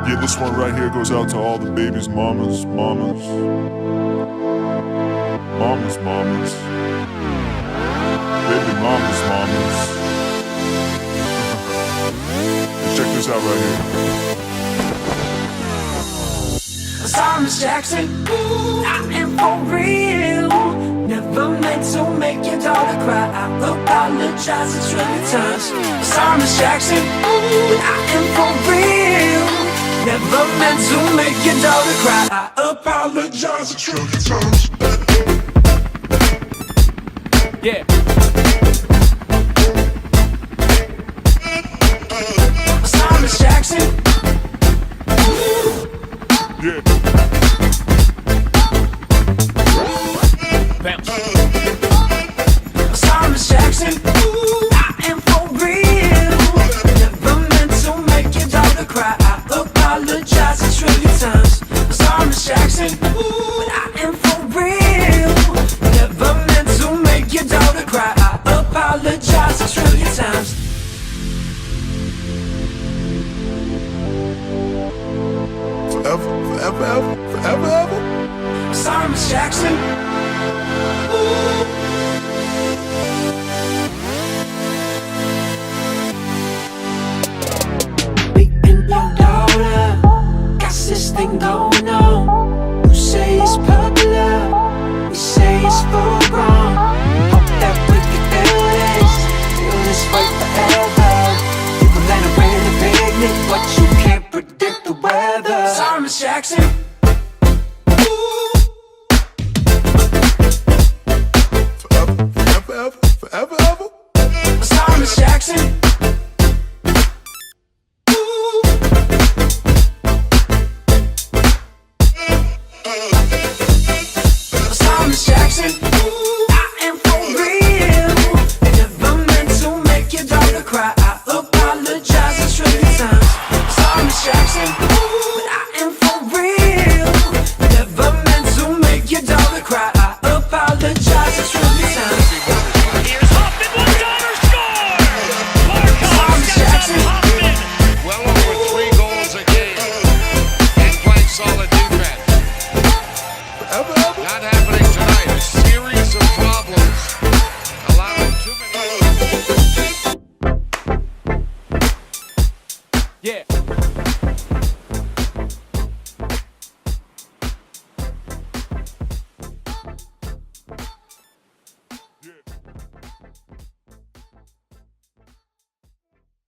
Yeah, this one right here goes out to all the babies, mamas. Baby mamas. Check this out right here. Thomas Jackson, I am for real. Never meant to make your daughter cry. I apologize a trillion times. Thomas Jackson, I am for real. Never meant to make your daughter cry. I apologize a trillion times. Yeah. Thomas Jackson. Yeah. Bounce. Thomas Jackson, I am for real. Never meant to make your daughter cry. I apologize a trillion times. Thomas Jackson, but I am for real. Never meant to make your daughter cry. I apologize a trillion times. Forever. Thomas Jackson. Beating your daughter, got this thing going on. You say it's popular, we say it's for wrong. Hope that we can feel this way forever. People land around the picnic, but you can't predict the weather. Thomas Jackson. Forever. Thomas Jackson. Thomas Jackson. I am for real. Never meant to make your daughter cry. I apologize a trillion times. Thomas Jackson. But I am for real. Never meant to make your daughter cry. I apologize a trillion times. Well over 3 goals a game and playing solid defense. Not happening tonight. A series of problems. Allowing too many. Yeah.